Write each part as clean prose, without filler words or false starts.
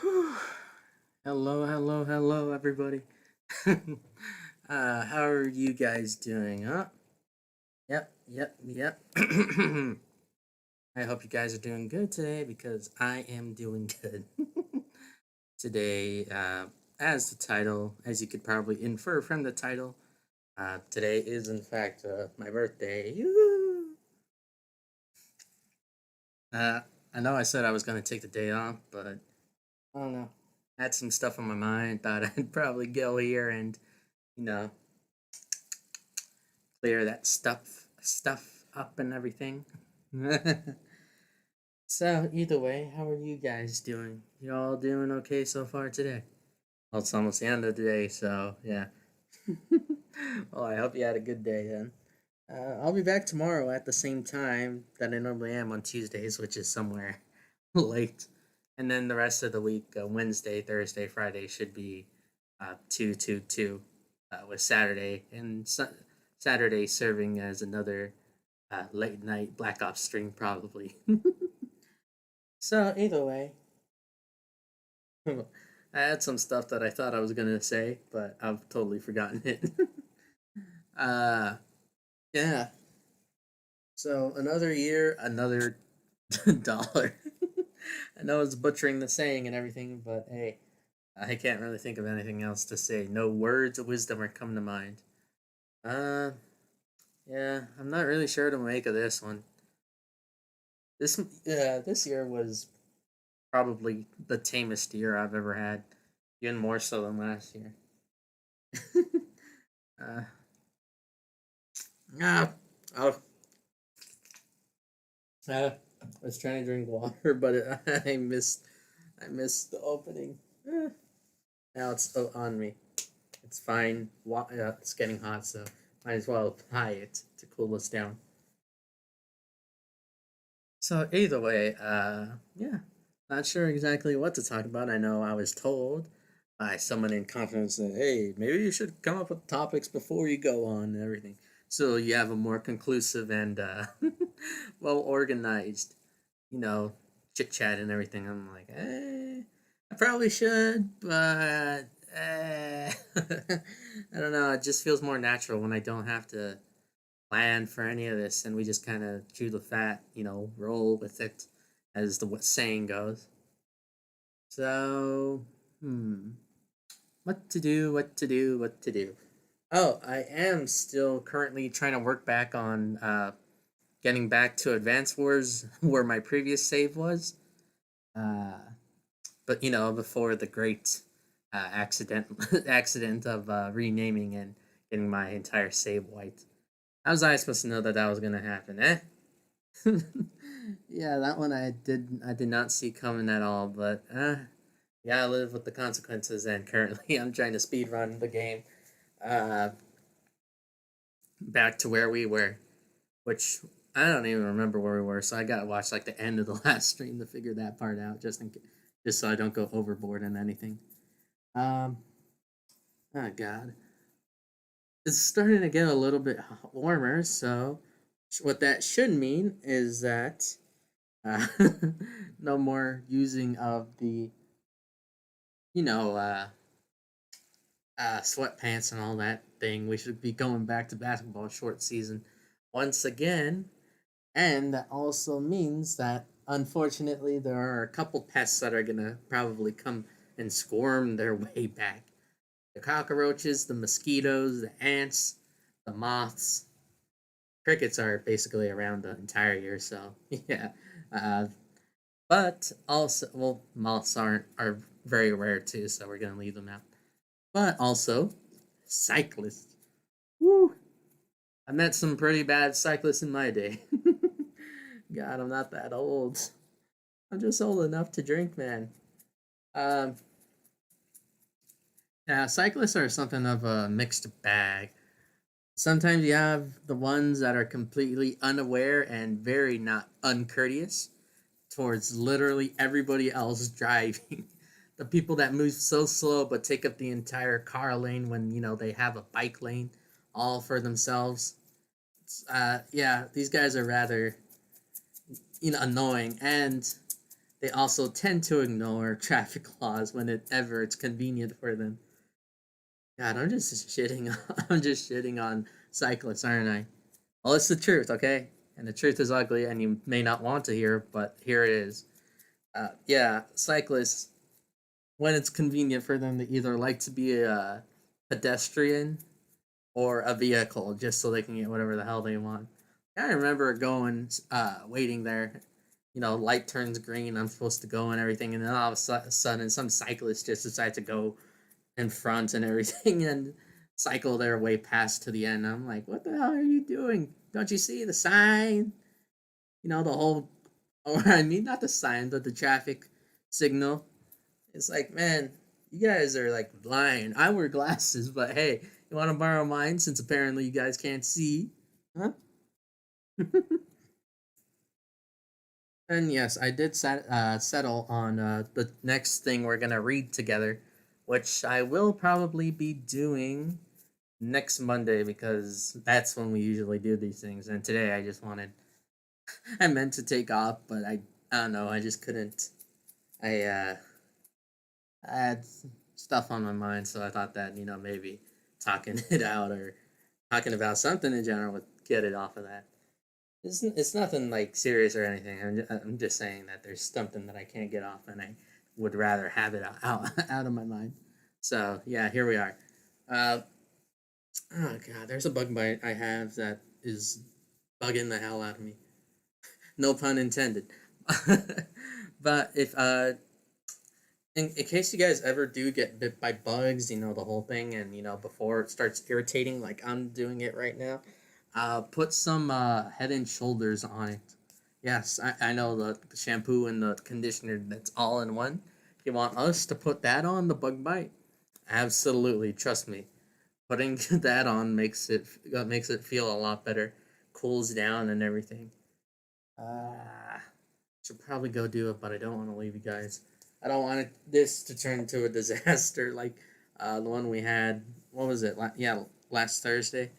Whew. Hello, everybody. How are you guys doing, huh? Yep. I hope you guys are doing good today because I am doing good. Today, as the title, as you could probably infer from the title, today is in fact my birthday. Yoo-hoo! Uh, I know I said I was going to take the day off, but I don't know. I had some stuff on my mind. Thought I'd probably go here and you know clear that stuff up and everything. So either way, how are you guys doing? You all doing okay so far today? Well, it's almost the end of the day, so yeah. Well, I hope you had a good day then. I'll be back tomorrow at the same time that I normally am on Tuesdays, which is somewhere late. And then the rest of the week, Wednesday, Thursday, Friday should be 2 2 2, with Saturday and Saturday serving as another late night Black Ops stream, probably. So, either way, I had some stuff that I thought I was going to say, but I've totally forgotten it. uh, yeah. So, another year, another dollar. I know it's butchering the saying and everything, but hey, I can't really think of anything else to say. No words of wisdom are come to mind. Uh, yeah, I'm not really sure to make of this one. This year was probably the tamest year I've ever had, even more so than last year. uh, ah, oh, I was trying to drink water, but I missed the opening. Now it's on me. It's fine. It's getting hot, so might as well apply it to cool us down. So either way, yeah, not sure exactly what to talk about. I know I was told by someone in confidence that hey, maybe you should come up with topics before you go on and everything, so you have a more conclusive and well organized, you know, chit chat and everything. I'm like, I probably should, but I don't know. It just feels more natural when I don't have to plan for any of this, and we just kind of chew the fat, roll with it, as the saying goes. So, what to do? What to do? What to do? Oh, I am still currently trying to work back on getting back to Advance Wars where my previous save was. Uh, but before the great accident accident of renaming and getting my entire save wiped. How was I supposed to know that that was gonna happen? Yeah, that one I did not see coming at all. But yeah, I live with the consequences. And currently, I'm trying to speed run the game uh, back to where we were, which I don't even remember where we were. So I gotta watch like the end of the last stream to figure that part out, just so I don't go overboard and anything. Um, oh God, it's starting to get a little bit warmer. So what that should mean is that uh, no more using of the you know sweatpants and all that thing. We should be going back to basketball short season once again. And that also means that unfortunately there are a couple pests that are gonna probably come and squirm their way back. The cockroaches, the mosquitoes, the ants, the moths. Crickets are basically around the entire year, so yeah. Uh, but also, well, moths are very rare too, so we're gonna leave them out. But also, cyclists. Woo! I met some pretty bad cyclists in my day. God, I'm not that old. I'm just old enough to drink, man. Um, yeah, cyclists are something of a mixed bag. Sometimes you have the ones that are completely unaware and very not uncourteous towards literally everybody else driving. The people that move so slow but take up the entire car lane when they have a bike lane all for themselves. Yeah, these guys are rather annoying, and they also tend to ignore traffic laws whenever it's convenient for them. God, I'm just shitting. I'm just shitting on cyclists, aren't I? Well, it's the truth, okay? And the truth is ugly, and you may not want to hear, but here it is. Yeah, cyclists, when it's convenient for them, they either like to be a pedestrian or a vehicle just so they can get whatever the hell they want. I remember going, waiting there. You know, light turns green. I'm supposed to go and everything, and then all of a sudden, some cyclists just decide to go in front and everything and cycle their way past to the end. I'm like, what the hell are you doing? Don't you see the sign? You know, the whole, or I mean, not the sign, but the traffic signal. It's like, man, you guys are like lying. I wear glasses, but hey, you want to borrow mine since apparently you guys can't see? Huh? And yes, I did settle on the next thing we're gonna read together, which I will probably be doing next Monday because that's when we usually do these things. And today I just wanted, I meant to take off, but I don't know, I just couldn't. I had stuff on my mind, so I thought that maybe talking it out or talking about something in general would get it off of that. It's nothing like serious or anything. I'm just saying that there's something that I can't get off, and I would rather have it out of my mind. So yeah, here we are. Uh, oh god, there's a bug bite I have that is bugging the hell out of me. No pun intended. But if in case you guys ever do get bit by bugs, the whole thing, and before it starts irritating, like I'm doing it right now, put some Head and Shoulders on it. Yes, I know the shampoo and the conditioner that's all in one. You want us to put that on the bug bite? Absolutely, trust me. Putting that on makes it feel a lot better, cools down and everything. Uh, should probably go do it, but I don't want to leave you guys. I don't want this to turn into a disaster like the one we had. What was it? Yeah, last Thursday.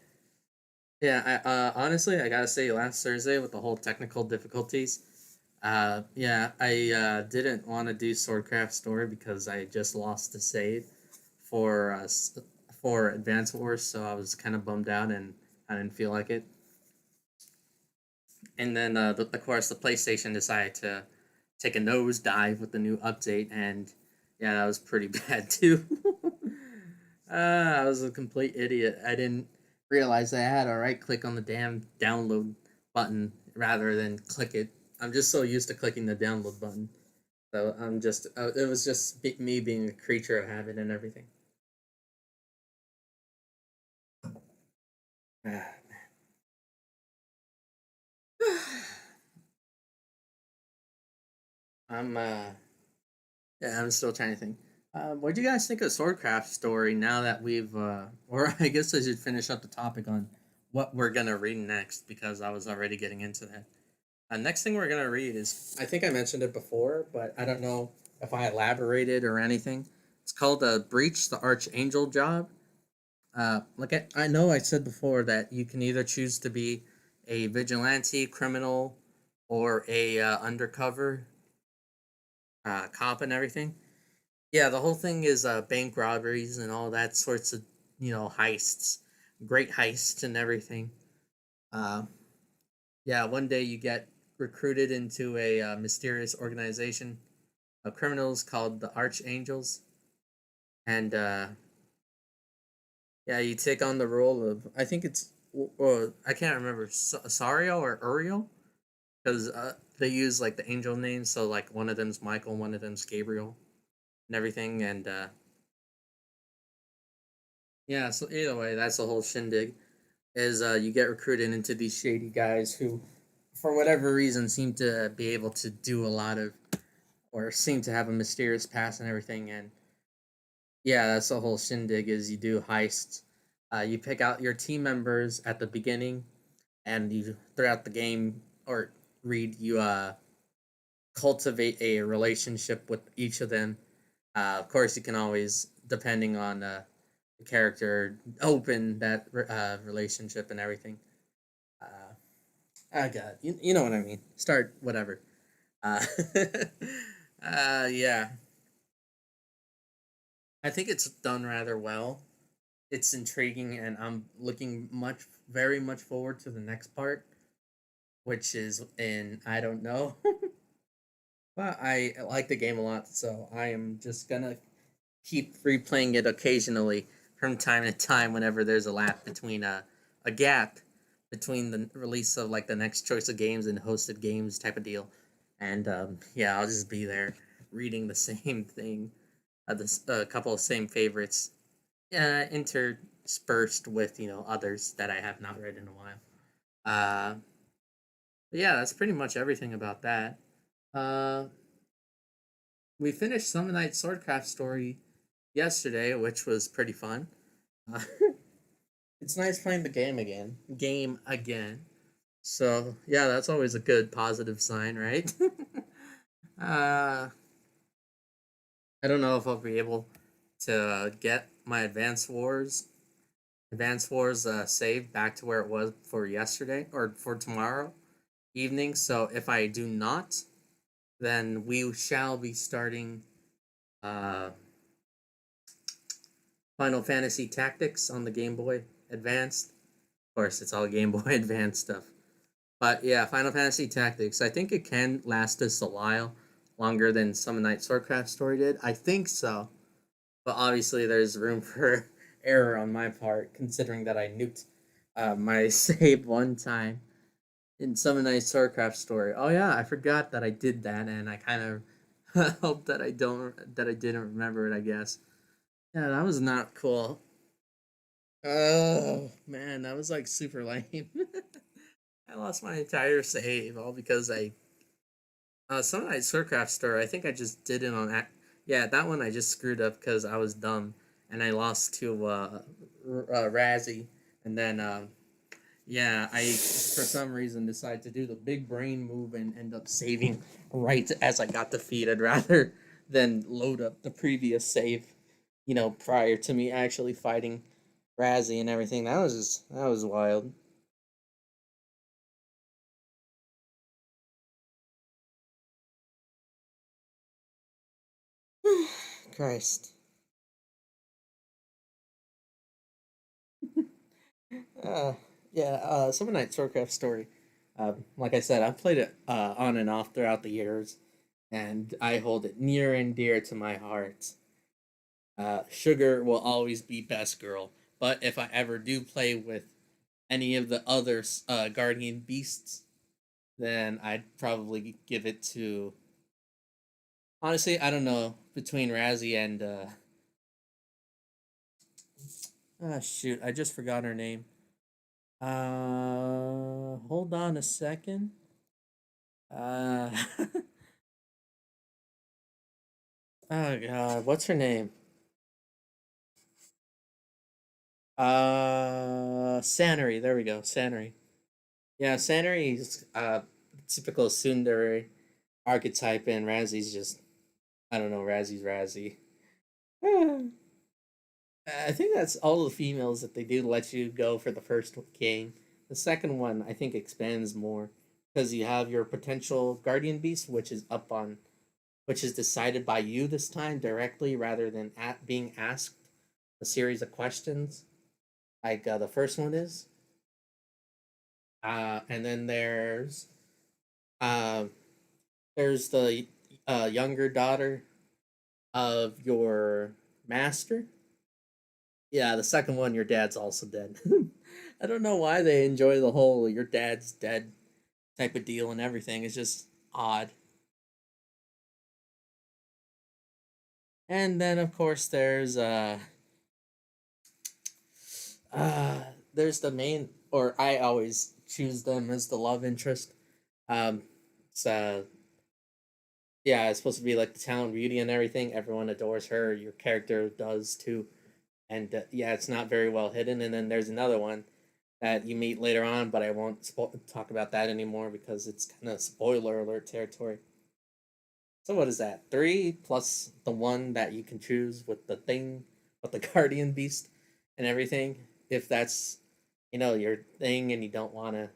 Yeah, honestly, I gotta say, last Thursday with the whole technical difficulties, yeah, I didn't want to do Swordcraft Story because I just lost the save for for Advance Wars, so I was kind of bummed out and I didn't feel like it. And then, of course, the PlayStation decided to take a nosedive with the new update, and yeah, that was pretty bad too. I was a complete idiot. I didn't realize I had to right click on the damn download button rather than click it. I'm just so used to clicking the download button. So I'm just, it was just me being a creature of habit and everything. I'm, yeah, I'm still trying to think. What do you guys think of Swordcraft Story now that we've, or I guess I should finish up the topic on what we're gonna read next because I was already getting into that. Next thing we're gonna read is I think I mentioned it before, but I don't know if I elaborated or anything. It's called "Breach the Archangel Job." I know I said before that you can either choose to be a vigilante criminal or a undercover cop and everything. Yeah, the whole thing is bank robberies and all that sorts of heists, great heists and everything. Uh, yeah, one day you get recruited into a mysterious organization of criminals called the Archangels, and yeah, you take on the role of I think it's I can't remember Sario or Uriel because they use like the angel names, so like one of them's Michael, one of them's Gabriel, and everything, and yeah. So either way, that's the whole shindig. Is you get recruited into these shady guys who, for whatever reason, seem to be able to do a lot of or seem to have a mysterious past and everything. And yeah, that's the whole shindig. Is you do heists. You pick out your team members at the beginning, and you throughout the game or read you cultivate a relationship with each of them. Of course, you can always, depending on the character, open that relationship and everything. Uh, God, you know what I mean. Start whatever. Uh, yeah, I think it's done rather well. It's intriguing, and I'm looking very much forward to the next part, which is in I don't know. But I like the game a lot, so I am just gonna keep replaying it occasionally from time to time whenever there's a gap between the release of like the next choice of games and hosted games type of deal. And yeah, I'll just be there reading the same thing, a couple of same favorites, interspersed with others that I have not read in a while. Uh, but yeah, that's pretty much everything about that. Uh, we finished Summon Night Swordcraft story yesterday, which was pretty fun. Uh, it's nice playing the game again. Game again. So yeah, that's always a good positive sign, right? uh, I don't know if I'll be able to get my Advanced Wars save back to where it was for yesterday or for tomorrow evening. So if I do not, then we shall be starting uh, Final Fantasy Tactics on the Game Boy Advanced. Of course, it's all Game Boy Advance stuff. But yeah, Final Fantasy Tactics. I think it can last us a while, longer than Summon Night Swordcraft story did. I think so. But obviously, there's room for error on my part, considering that I nuked my save one time in Summon Night Swordcraft story. Oh yeah, I forgot that I did that, and I kind of hope that I didn't remember it. I guess. Yeah, that was not cool. Oh man, that was like super lame. I lost my entire save all because I some night Surcraft store. I think I just did it on yeah, that one I just screwed up because I was dumb and I lost to Razzie, and then yeah, I for some reason decided to do the big brain move and end up saving right as I got the feed. I'd rather than load up the previous save, prior to me actually fighting Razzie and everything. That was wild. Christ. Uh, yeah, Summer Night Swordcraft story. Like I said, I've played it on and off throughout the years, and I hold it near and dear to my heart. Sugar will always be best girl, but if I ever do play with any of the other guardian beasts, then I'd probably give it to. Honestly, I don't know between Razzie and shoot, I just forgot her name. Hold on a second. Uh, oh god, what's her name? Sanary. There we go, Sanary. Yeah, Sanary's typical tsundere archetype, and Razzie's just I don't know. Razzie's Razzie. I think that's all the females that they do let you go for the first game. The second one, I think, expands more because you have your potential guardian beast, which is decided by you this time directly rather than being asked a series of questions like the first one is. And then uh, there's the younger daughter of your master. Yeah, the second one, your dad's also dead. I don't know why they enjoy the whole your dad's dead type of deal and everything. It's just odd. And then of course uh there's the main, or I always choose them as the love interest. Um it's yeah, it's supposed to be like the town beauty and everything. Everyone adores her. Your character does too. And yeah, it's not very well hidden. And then there's another one that you meet later on, but I won't talk about that anymore because it's kind of spoiler alert territory. So what is that? Three plus the one that you can choose with the thing, with the guardian beast and everything. If that's your thing and you don't want to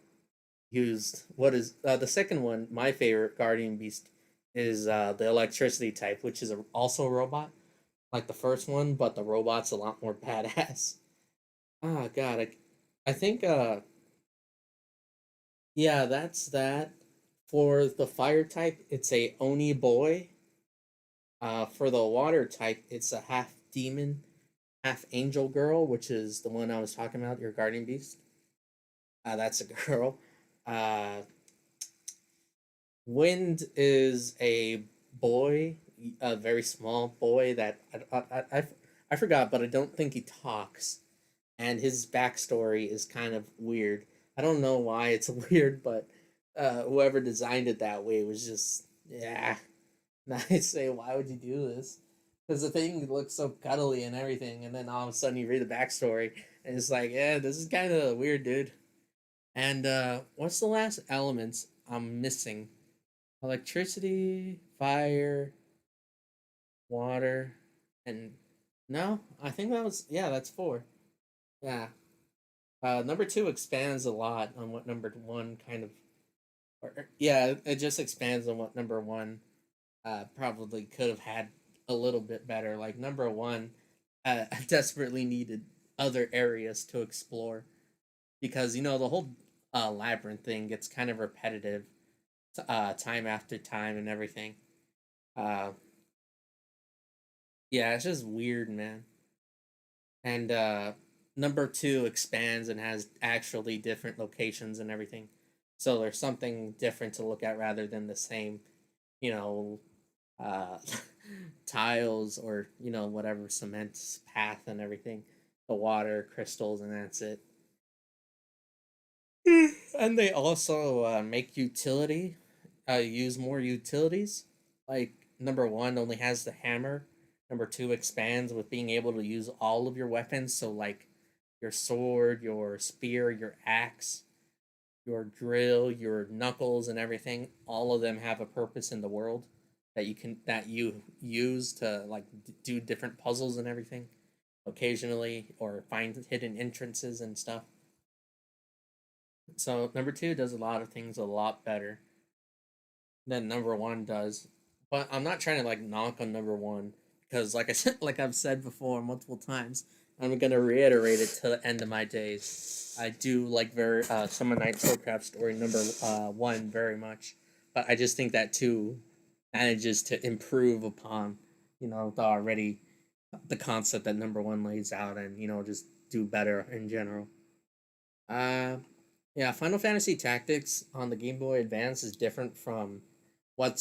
use what is the second one, my favorite guardian beast is the electricity type, which is also a robot, like the first one, but the robot's a lot more badass. Oh god, I think yeah, that's that. For the fire type, it's a Oni boy. For the water type, it's a half demon, half angel girl, which is the one I was talking about, your guardian beast. That's a girl. Uh, Wind is a boy, a very small boy that I forgot, but I don't think he talks. And his backstory is kind of weird. I don't know why it's weird, but whoever designed it that way was just, yeah. And I say, why would you do this? Because the thing looks so cuddly and everything, and then all of a sudden you read the backstory, and it's like, yeah, this is kind of weird, dude. And what's the last elements I'm missing? Electricity, fire, water, and no, I think that was, yeah, that's four. Yeah. Number two expands a lot on what number one kind of, yeah, it just expands on what number one probably could have had a little bit better. Like number one, desperately needed other areas to explore because the whole labyrinth thing gets kind of repetitive, time after time and everything. Uh, yeah, it's just weird, man. And number two expands and has actually different locations and everything. So there's something different to look at rather than the same, you know, uh, tiles or whatever cement path and everything, the water crystals, and that's it. And they also make use more utilities. Like number one only has the hammer. Number two expands with being able to use all of your weapons. So like your sword, your spear, your axe, your drill, your knuckles, and everything. All of them have a purpose in the world that you use to like do different puzzles and everything occasionally, or find hidden entrances and stuff. So number two does a lot of things a lot better than number one does. But I'm not trying to like knock on number one because, like I said, like I've said before multiple times, I'm gonna reiterate it to the end of my days. I do like very Summer Night Soulcraft story number one very much, but I just think that two manages to improve upon the concept that number one lays out, and just do better in general. Uh, yeah, Final Fantasy Tactics on the Game Boy Advance is different from what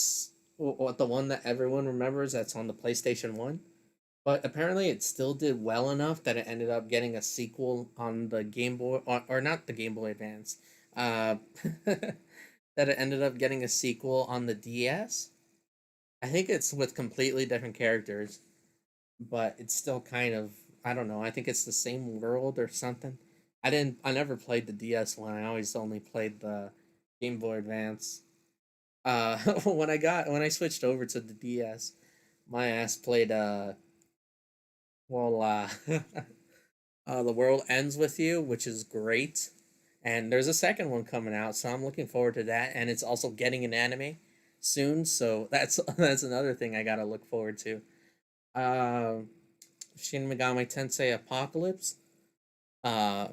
the one that everyone remembers that's on the PlayStation 1. But apparently it still did well enough that it ended up getting a sequel on the Game Boy, or not the Game Boy Advance. Uh, that it ended up getting a sequel on the DS. I think it's with completely different characters, but it's still kind of, I don't know. I think it's the same world or something. I never played the DS one. I always only played the Game Boy Advance. When I switched over to the DS, my ass played well The World Ends With You, which is great. And there's a second one coming out, so I'm looking forward to that. And it's also getting an anime soon, so that's that's another thing I gotta look forward to. Um, Shin Megami Tensei Apocalypse. Uh,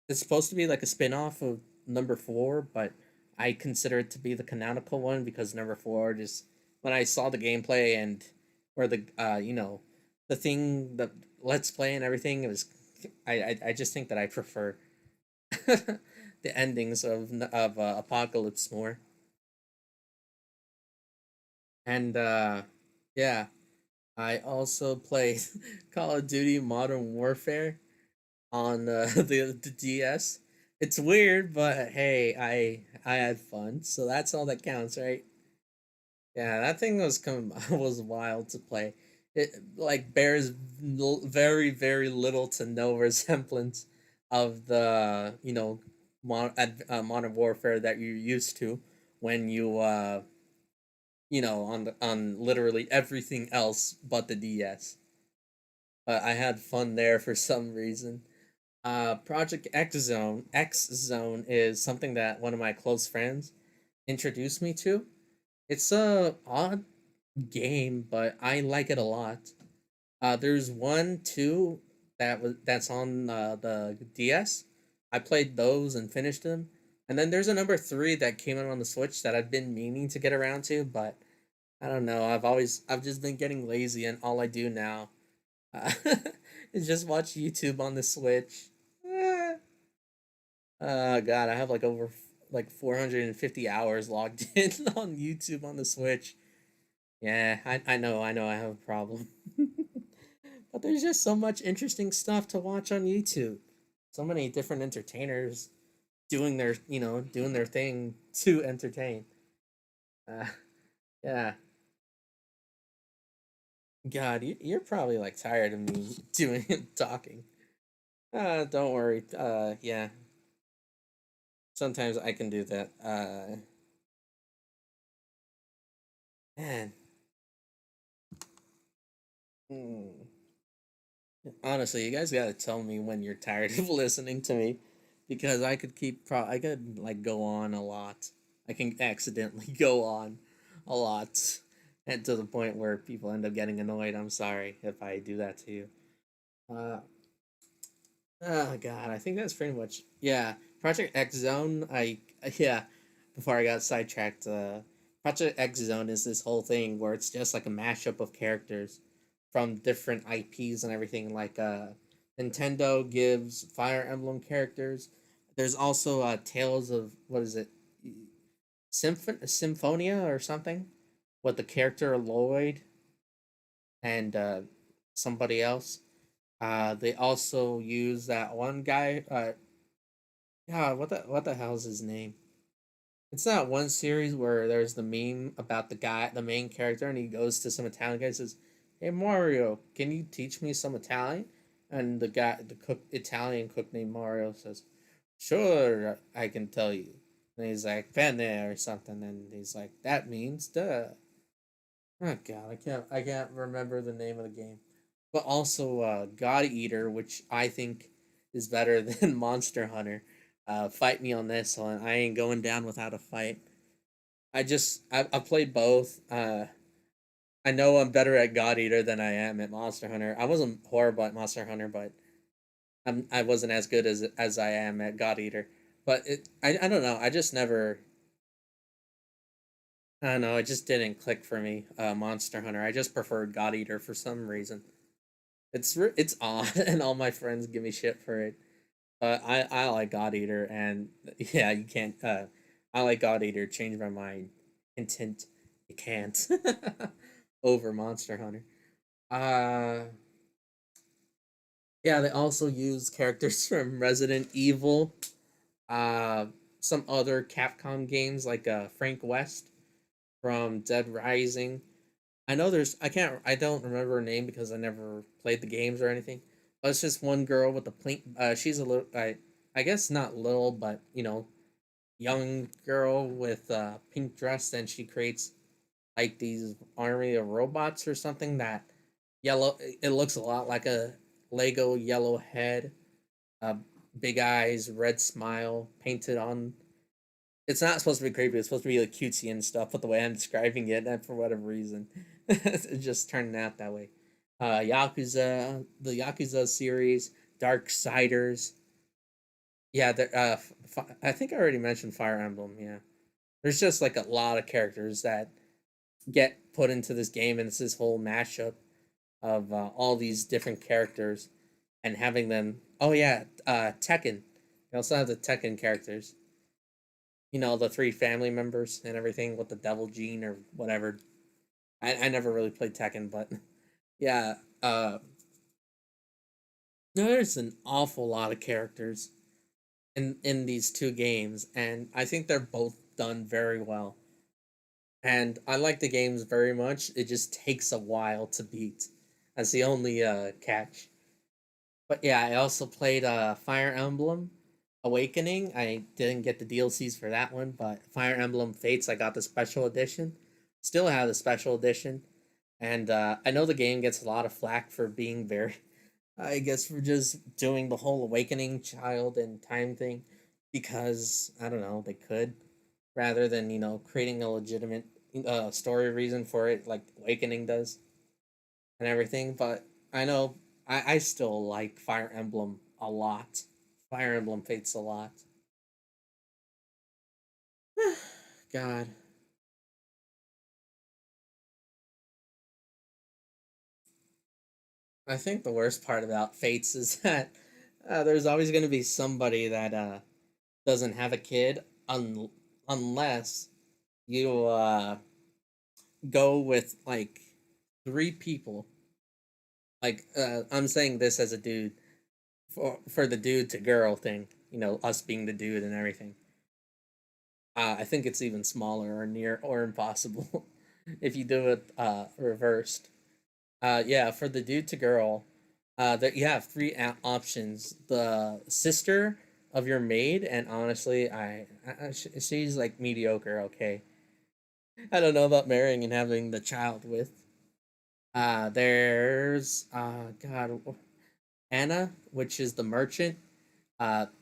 it's supposed to be like a spin-off of number four, but I consider it to be the canonical one because number four just, when I saw the gameplay and or the the thing, the let's play and everything, it was, I just think that I prefer the endings of Apocalypse more. And yeah, I also played Call of Duty Modern Warfare on the DS. It's weird, but hey, I had fun, so that's all that counts, right? Yeah, that thing was wild to play. It like bears very little to no resemblance of the Modern Warfare that you're used to when you on literally everything else but the DS. But I had fun there for some reason. Project X Zone is something that one of my close friends introduced me to. It's a odd game, but I like it a lot. There's one, two that's on the DS. I played those and finished them, and then there's a number three that came out on the Switch that I've been meaning to get around to, but I don't know. I've just been getting lazy, and all I do now uh, is just watch YouTube on the Switch. Eh. God, I have like over like 450 hours logged in on YouTube on the Switch. Yeah, I know I have a problem. But there's just so much interesting stuff to watch on YouTube. So many different entertainers doing their thing to entertain. Uh, yeah. God, you're probably like tired of me doing talking. Don't worry. Yeah. Sometimes I can do that. Man. Hmm. Honestly, you guys gotta tell me when you're tired of listening to me, because I could like go on a lot. I can accidentally go on a lot, and to the point where people end up getting annoyed. I'm sorry if I do that to you. Uh, oh God, I think that's pretty much yeah. Project X Zone. Yeah. Before I got sidetracked, Project X Zone is this whole thing where it's just like a mashup of characters from different IPs and everything. Like Nintendo gives Fire Emblem characters. There's also Tales of what is it, Symphonia or something, with the character Lloyd and somebody else. They also use that one guy. God, what the hell's his name? It's not one series where there's the meme about the guy, the main character, and he goes to some Italian guy and says, "Hey Mario, can you teach me some Italian?" And the cook, Italian cook named Mario says, "Sure, I can tell you." And he's like, "Bene" or something, and he's like, "That means duh." Oh God, I can't remember the name of the game. But also God Eater, which I think is better than Monster Hunter. Fight me on this one. I ain't going down without a fight. I played both. I know I'm better at God Eater than I am at Monster Hunter. I wasn't horrible at Monster Hunter, but I wasn't as good as I am at God Eater. But I don't know. I just never. I don't know. It just didn't click for me. Monster Hunter. I just preferred God Eater for some reason. It's odd, and all my friends give me shit for it. I like God Eater, and yeah, you can't. I like God Eater. Change my mind. Intent, you can't. Over Monster Hunter. Uh, yeah, they also use characters from Resident Evil. Uh, some other Capcom games like Frank West from Dead Rising. I know I don't remember her name because I never played the games or anything. But it's just one girl with the pink. She's a little. I guess not little, but young girl with a pink dress, and she creates like these army of robots or something that yellow. It looks a lot like a Lego yellow head, uh, big eyes, red smile painted on. It's not supposed to be creepy. It's supposed to be like cutesy and stuff. But the way I'm describing it, and for whatever reason, it just turned out that way. Yakuza, the Yakuza series, Darksiders. Yeah, I think I already mentioned Fire Emblem. Yeah, there's just like a lot of characters that get put into this game, and it's this whole mashup of all these different characters and having them. Oh yeah, Tekken. They also have the Tekken characters. The three family members and everything with the Devil Gene or whatever. I never really played Tekken, but yeah, there's an awful lot of characters in these two games, and I think they're both done very well. And I like the games very much. It just takes a while to beat. That's the only catch. But yeah, I also played Fire Emblem Awakening. I didn't get the DLCs for that one, but Fire Emblem Fates, I got the special edition. Still have the special edition. And I know the game gets a lot of flack for being very, I guess, for just doing the whole awakening child and time thing because, I don't know, they could rather than, creating a legitimate, story reason for it, like Awakening does and everything. But I know I still like Fire Emblem a lot. Fire Emblem Fates a lot. God, I think the worst part about Fates is that there's always going to be somebody that doesn't have a kid unless you go with like three people. Like I'm saying this as a dude for the dude to girl thing. You know, us being the dude and everything. I think it's even smaller or near or impossible if you do it reversed. Yeah, for the dude to girl, that you have three options: the sister of your maid, and honestly, she's like mediocre. Okay, I don't know about marrying and having the child with. There's God, Anna, which is the merchant.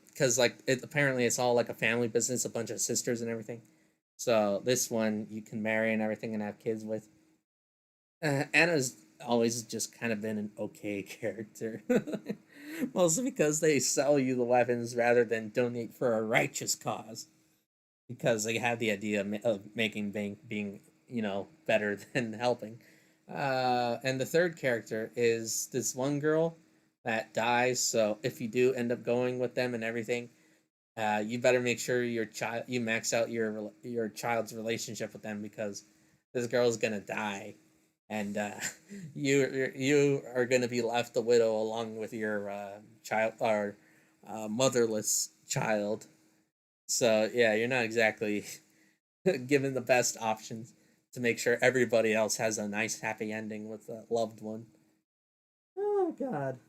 Because like apparently it's all like a family business, a bunch of sisters and everything. So this one you can marry and everything and have kids with. Anna's always just kind of been an okay character, mostly because they sell you the weapons rather than donate for a righteous cause. Because they have the idea of making bank being better than helping. And the third character is this one girl that dies. So if you do end up going with them and everything, you better make sure you max out your child's relationship with them because this girl's gonna die, and you are gonna be left a widow along with your child or motherless child. So yeah, you're not exactly given the best options to make sure everybody else has a nice happy ending with a loved one. Oh God.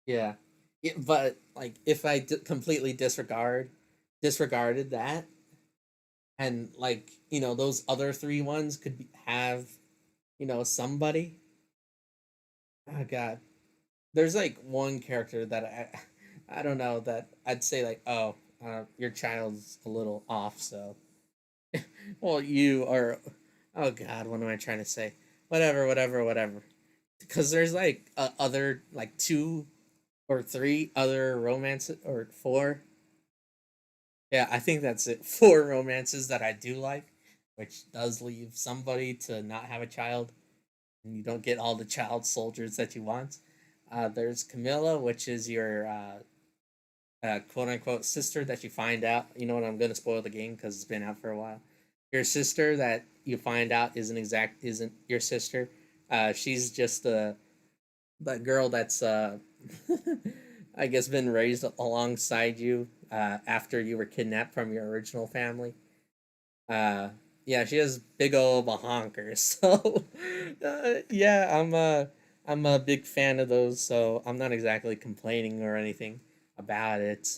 Yeah. Yeah, but like if I completely disregarded that, and like those other three ones have somebody. Oh God, there's like one character that I don't know that I'd say like, oh, your child's a little off, so well you are. Oh God, what am I trying to say? Whatever, whatever, whatever. Because there's like other like two or three other romances or four. Yeah, I think that's it. Four romances that I do like, which does leave somebody to not have a child, and you don't get all the child soldiers that you want. There's Camilla, which is your quote unquote sister that you find out. You know what? I'm gonna spoil the game because it's been out for a while. Your sister that you find out isn't your sister. She's just the girl that's I guess been raised alongside you after you were kidnapped from your original family. Uh, yeah, she has big old honkers. So yeah, I'm a big fan of those. So I'm not exactly complaining or anything about it.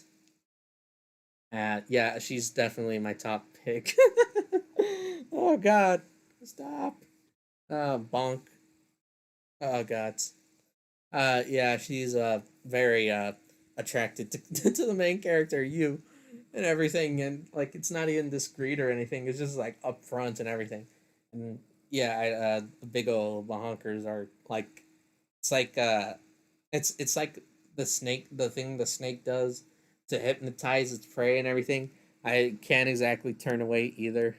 Yeah, she's definitely my top pick. Oh God, stop. Bonk. Oh God. Yeah, she's very attracted to the main character, you, and everything, and like it's not even discreet or anything. It's just like upfront and everything, and yeah, the big old honkers are like it's like it's like the thing the snake does to hypnotize its prey and everything. I can't exactly turn away either,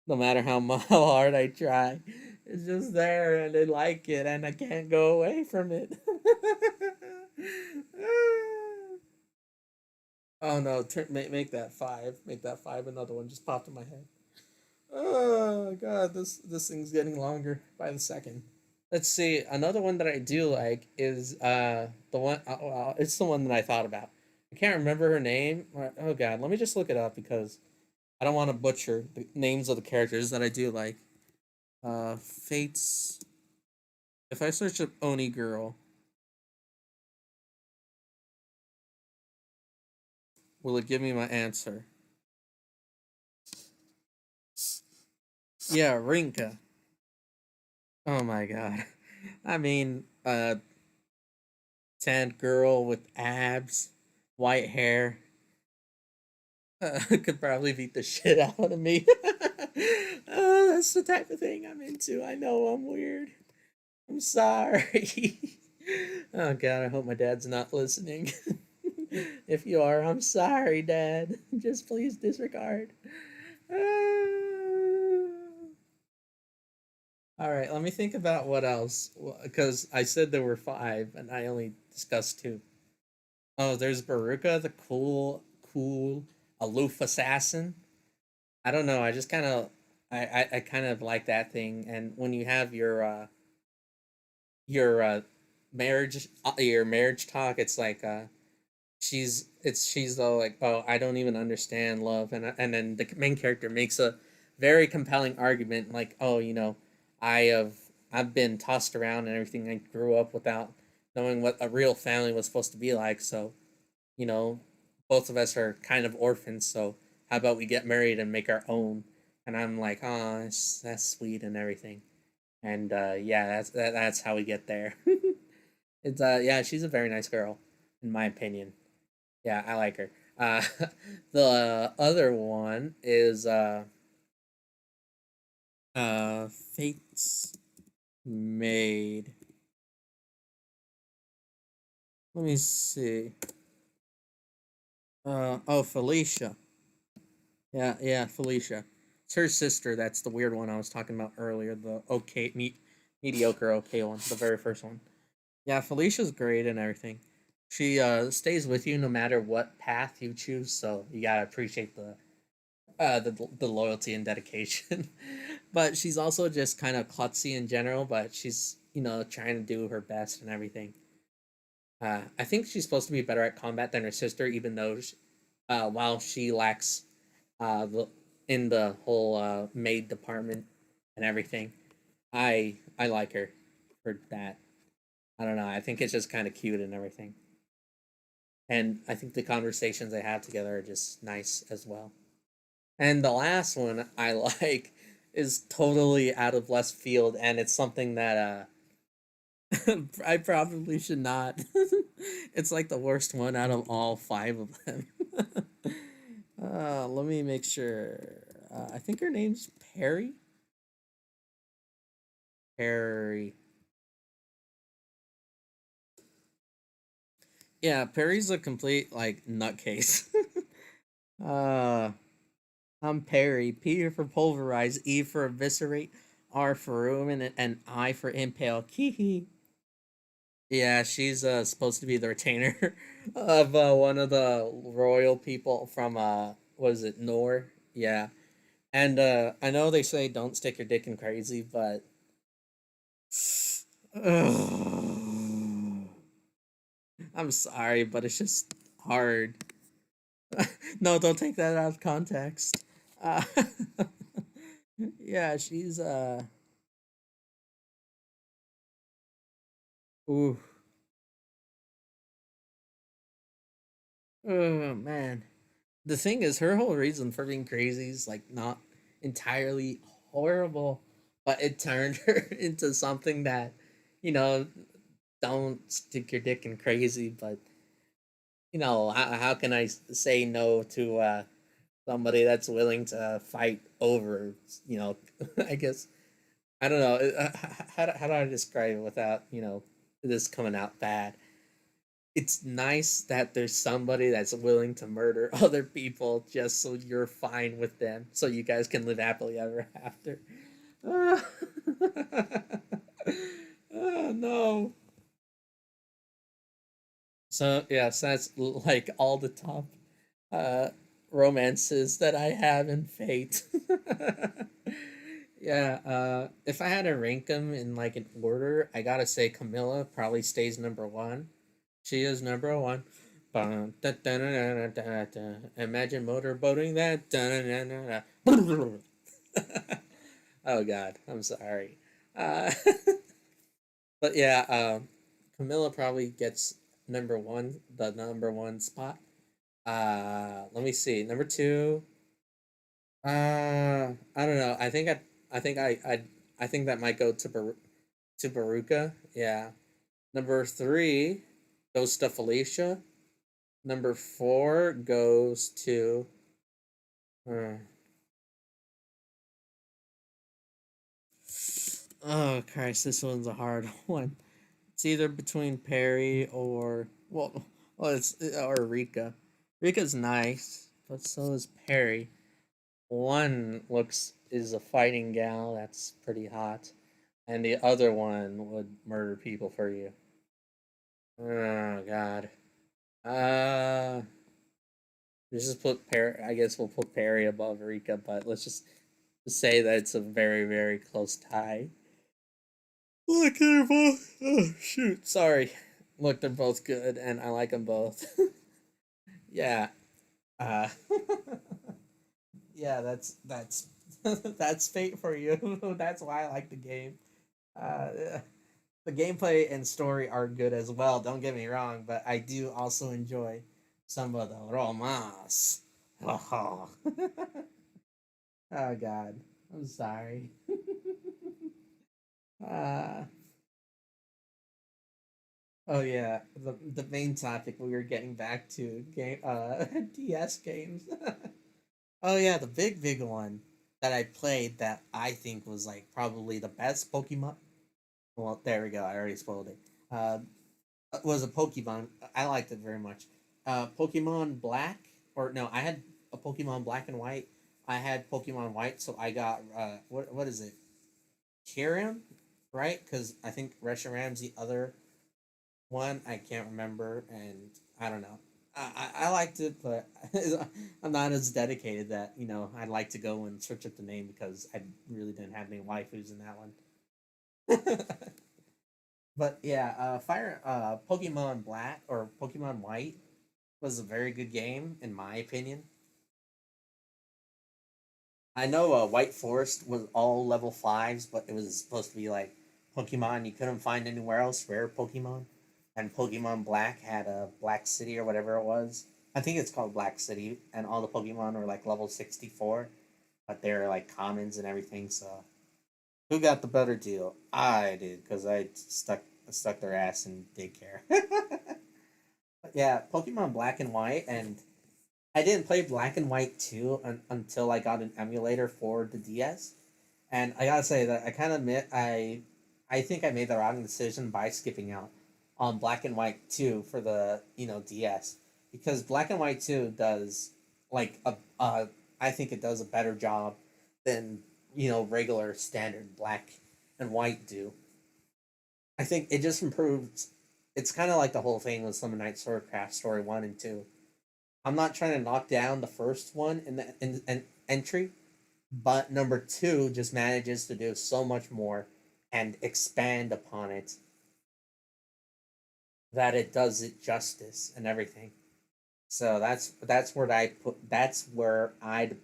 no matter how hard I try. It's just there and I like it and I can't go away from it. Oh no, make that five. Make that five. Another one just popped in my head. Oh God, this thing's getting longer by the second. Let's see. Another one that I do like is the one. It's the one that I thought about. I can't remember her name. Oh God, let me just look it up because I don't want to butcher the names of the characters that I do like. Fates. If I search up Oni girl, will it give me my answer? Yeah, Rinka. Oh my God. I mean, tanned girl with abs, white hair. Could probably beat the shit out of me. That's the type of thing I'm into. I know I'm weird. I'm sorry. Oh god, I hope my dad's not listening. If you are, I'm sorry, Dad. Just please disregard. All right, let me think about what else. Because I said there were five, and I only discussed two. Oh, there's Baruka, the cool, aloof assassin. I don't know. I just kind of, I kind of like that thing. And when you have your your marriage talk, it's like she's all like, oh, I don't even understand love, and then the main character makes a very compelling argument, like, oh, I have I've been tossed around and everything. I grew up without knowing what a real family was supposed to be like, so you know, both of us are kind of orphans, so how about we get married and make our own? And I'm like, oh, that's sweet and everything. And yeah, that's how we get there. It's yeah, she's a very nice girl, in my opinion. Yeah, I like her. The other one is Fate's Maid. Let me see. Oh, Felicia. Yeah, Felicia. It's her sister. That's the weird one I was talking about earlier. The mediocre okay one, the very first one. Yeah, Felicia's great and everything. She stays with you no matter what path you choose. So you gotta appreciate the loyalty and dedication. But she's also just kind of klutzy in general. But she's trying to do her best and everything. I think she's supposed to be better at combat than her sister, even though while she lacks the in the whole maid department and everything. I like her for that. I don't know. I think it's just kind of cute and everything. And I think the conversations they have together are just nice as well. And the last one I like is totally out of left field, and it's something that I probably should not. It's like the worst one out of all five of them. Let me make sure. I think her name's Perry. Perry. Yeah, Perry's a complete like nutcase. uh, I'm Perry. P for pulverize, E for eviscerate, R for ruin, and I for impale. Kihi. Yeah, she's supposed to be the retainer of one of the royal people from what is it, Nor? Yeah, and I know they say don't stick your dick in crazy, but I'm sorry, but it's just hard. No, don't take that out of context. Uh, yeah, she's ooh, oh man. The thing is, her whole reason for being crazy is like not entirely horrible, but it turned her into something that, you know, don't stick your dick in crazy. But how can I say no to somebody that's willing to fight over, you know, I guess I don't know. How do I describe it without this coming out bad? It's nice that there's somebody that's willing to murder other people just so you're fine with them, so you guys can live happily ever after. Uh, oh no. So yes, that's like all the top uh, romances that I have in Fate. Yeah, if I had to rank them in like an order, I gotta say Camilla probably stays number one. She is number one. Bum, da, da, da, da, da, da. Imagine motorboating that. Da, da, da, oh God, I'm sorry. Uh, but yeah, Camilla probably gets the number one spot. Let me see. Number two. I don't know. I think I think that might go to to Baruka. Yeah. Number three goes to Felicia. Number four goes to Uh, oh Christ, this one's a hard one. It's either between Perry or it's or Rika. Rika's nice, but so is Perry. One looks is a fighting gal that's pretty hot, and the other one would murder people for you. Oh God. Uh, let's just put Perry. I guess we'll put Perry above Rika, but let's just say that it's a very very close tie. Look, they're both. Oh shoot, sorry. Look, they're both good, and I like them both. Yeah. Uh, yeah, that's that's fate for you. That's why I like the game. Uh, the gameplay and story are good as well. Don't get me wrong, but I do also enjoy some of the romance. Oh, oh God, I'm sorry. Uh, oh yeah, the main topic we were getting back to game DS games. Oh yeah, the big one that I played that I think was like probably the best Pokemon. Well, there we go. I already spoiled it. Uh, was a Pokemon. I liked it very much. Pokemon Black, or no, I had a Pokemon Black and White. I had Pokemon White, so I got what is it? Kyurem, right? Because I think Reshiram's the other one. I can't remember, and I don't know. I liked it, but I'm not as dedicated that I'd like to go and search up the name because I really didn't have any waifus in that one. But yeah, Fire Pokemon Black or Pokemon White was a very good game in my opinion. I know White Forest was all level fives, but it was supposed to be like Pokemon you couldn't find anywhere else, rare Pokemon. And Pokemon Black had a Black City or whatever it was. I think it's called Black City, and all the Pokemon were like level 64, but they're like commons and everything. So who got the better deal? I did because I stuck their ass in daycare. Yeah, Pokemon Black and White, and I didn't play Black and White 2 until I got an emulator for the DS. And I gotta say that I kind of admit I think I made the wrong decision by skipping out on Black and White 2 for the DS, because Black and White 2 does like I think it does a better job than regular standard Black and White do. I think it just improves. It's kind of like the whole thing with Summer Night Swordcraft Story 1 and 2. I'm not trying to knock down the first one in entry, but number two just manages to do so much more and expand upon it that it does it justice and everything. So that's where I'd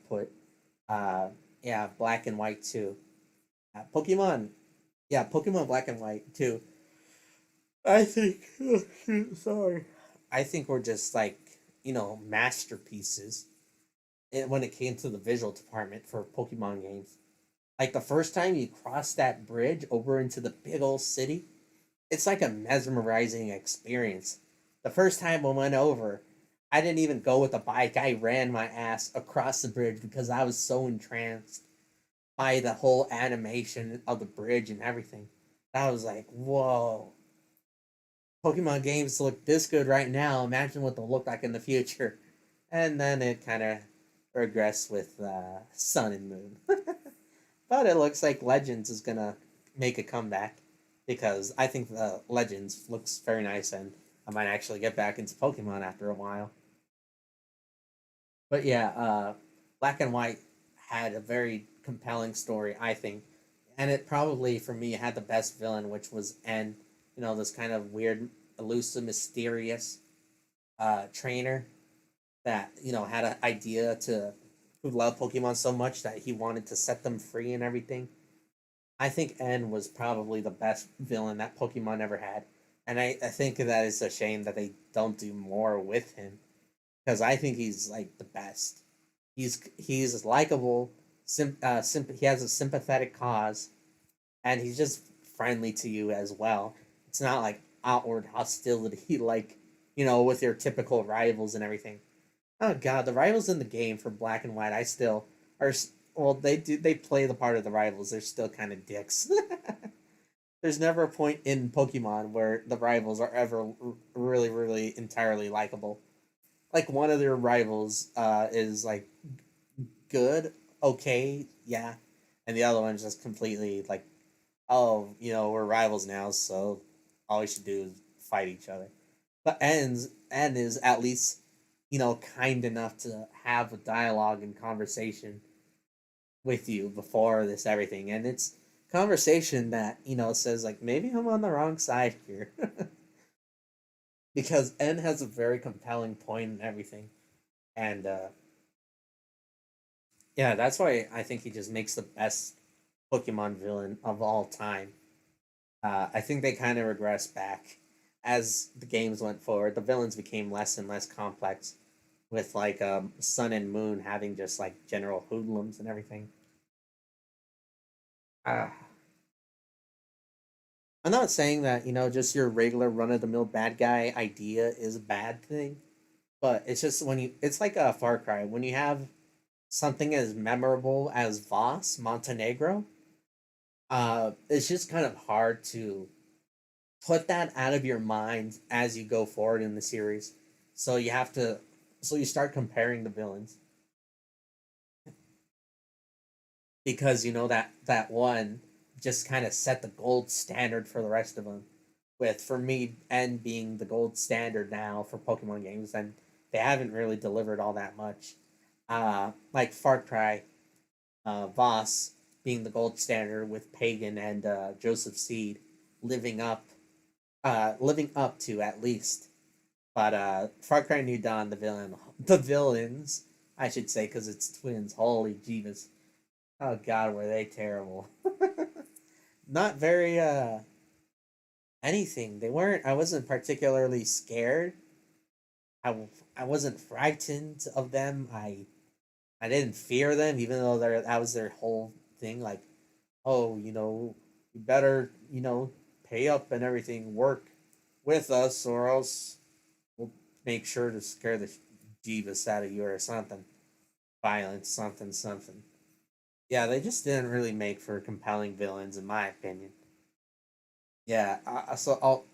put yeah, Black and White too. Pokemon, yeah, Pokemon Black and White too. I think oh, shoot, sorry. I think we're just like masterpieces when it came to the visual department for Pokemon games. Like the first time you cross that bridge over into the big old city, it's like a mesmerizing experience. The first time I went over, I didn't even go with a bike. I ran my ass across the bridge because I was so entranced by the whole animation of the bridge and everything. I was like, whoa, Pokemon games look this good right now. Imagine what they'll look like in the future. And then it kind of regressed with Sun and Moon. But it looks like Legends is gonna make a comeback because I think the Legends looks very nice, and I might actually get back into Pokemon after a while. But yeah, Black and White had a very compelling story, I think, and it probably for me had the best villain, which was N. This kind of weird, elusive, mysterious trainer that had an idea to who loved Pokemon so much that he wanted to set them free and everything. I think N was probably the best villain that Pokemon ever had. And I think that it's a shame that they don't do more with him because I think he's like the best. He's likable. He has a sympathetic cause, and he's just friendly to you as well. It's not like outward hostility like with your typical rivals and everything. Oh god, the rivals in the game for Black and White, I still are. Well, they play the part of the rivals. They're still kind of dicks. There's never a point in Pokemon where the rivals are ever really entirely likable. Like one of their rivals is like good, okay, yeah, and the other one's just completely like, oh, we're rivals now, so all we should do is fight each other. But N is at least kind enough to have a dialogue and conversation with you before this everything, and it's conversation that says like maybe I'm on the wrong side here, because N has a very compelling point and everything, and yeah, that's why I think he just makes the best Pokemon villain of all time. I think they kind of regress back as the games went forward. The villains became less and less complex, with like Sun and Moon having just like general hoodlums and everything. Uh, I'm not saying that just your regular run of the mill bad guy idea is a bad thing, but it's just it's like a Far Cry when you have something as memorable as Voss Montenegro. It's just kind of hard to put that out of your mind as you go forward in the series. So you have to, so you start comparing the villains because that one just kind of set the gold standard for the rest of them. With for me, N being the gold standard now for Pokemon games, and they haven't really delivered all that much. Like Far Cry, Voss being the gold standard with Pagan and Joseph Seed living up, living up to at least. But Far Cry New Dawn, the villains, I should say, because it's twins. Holy Jeebus! Oh God, were they terrible? Not very anything. They weren't. I wasn't particularly scared. I I wasn't frightened of them. I didn't fear them, even though that was their whole thing. Like, oh, you better pay up and everything, work with us, or else we'll make sure to scare the Jeebus out of you or something. Violence, something, something. Yeah, they just didn't really make for compelling villains, in my opinion. Yeah,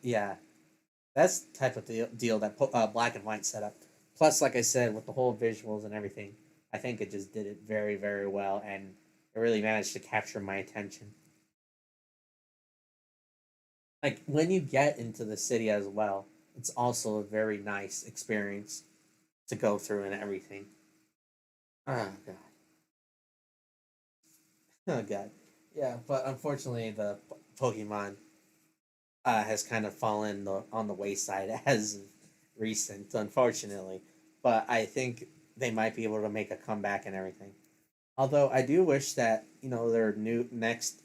yeah, that's the type of deal that Black and White set up. Plus, like I said, with the whole visuals and everything, I think it just did it very well, and it really managed to capture my attention. Like when you get into the city as well, it's also a very nice experience to go through and everything. Oh god, oh god, yeah. But unfortunately, the Pokemon has kind of fallen on the wayside as recent, unfortunately. But I think they might be able to make a comeback and everything. Although I do wish that their new next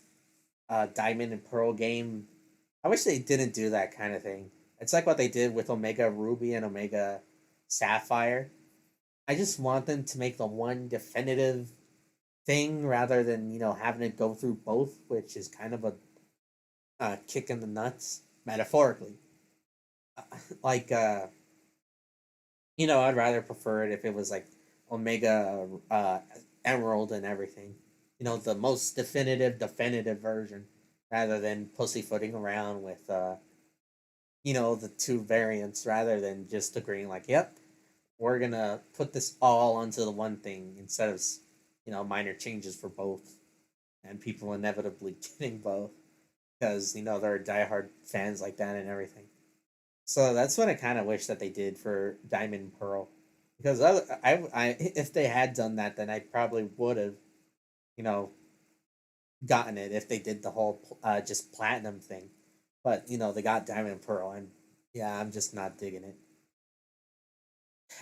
Diamond and Pearl game, I wish they didn't do that kind of thing. It's like what they did with Omega Ruby and Omega Sapphire. I just want them to make the one definitive thing rather than having it go through both, which is kind of a kick in the nuts metaphorically. Uh, like I'd rather prefer it if it was like Omega Emerald and everything. The most definitive version, rather than pussyfooting around with the two variants, rather than just agreeing like, yep, we're gonna put this all onto the one thing instead of minor changes for both, and people inevitably getting both because there are diehard fans like that and everything. So that's what I kind of wish that they did for Diamond and Pearl, because if they had done that, then I probably would have you know gotten it if they did the whole just platinum thing. But they got Diamond and Pearl, and yeah, I'm just not digging it.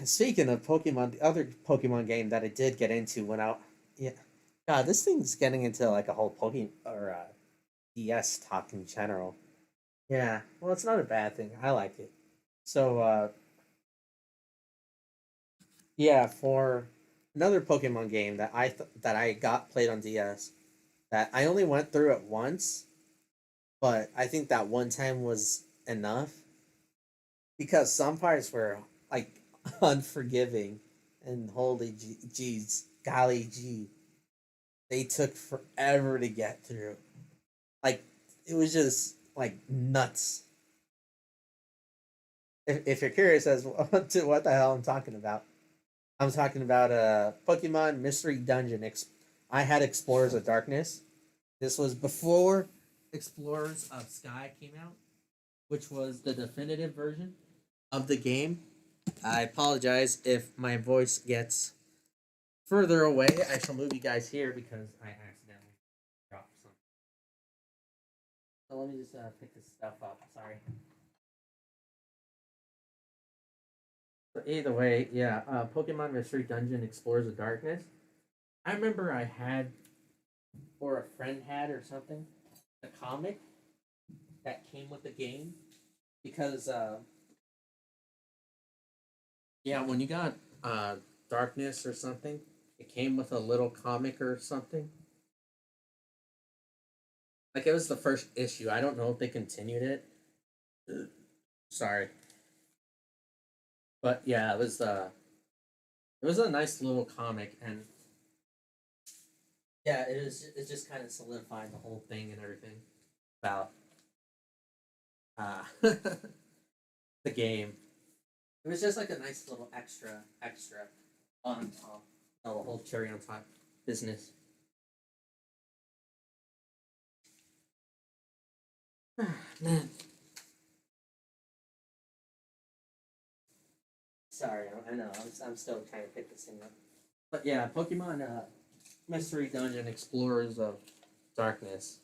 Speaking of Pokemon, the other Pokemon game that I did get into when I yeah, God, this thing's getting into like a whole Pokemon or DS talk in general. Yeah, well, it's not a bad thing. I like it. So yeah, for another Pokemon game that that I got played on DS that I only went through it once, but I think that one time was enough because some parts were like unforgiving and holy jeez, golly gee, they took forever to get through. Like it was just like nuts. If you're curious as to what the hell I'm talking about, I'm talking about Pokemon Mystery Dungeon. I had Explorers of Darkness. This was before Explorers of Sky came out, which was the definitive version of the game. I apologize if my voice gets further away. I shall move you guys here because I accidentally dropped something. So let me just pick this stuff up. Sorry. But either way, yeah, Pokemon Mystery Dungeon Explorers of Darkness. I remember I had, or a friend had, or something, a comic that came with the game because, yeah, when you got Darkness or something, it came with a little comic or something. Like it was the first issue. I don't know if they continued it. Sorry, but yeah, it was a nice little comic, and yeah, it just kind of solidified the whole thing and everything about the game. It was just like a nice little extra on top. Oh, a whole cherry on top business. Man, sorry, I know I'm still trying to pick this thing up. But yeah, Pokemon Mystery Dungeon Explorers of Darkness.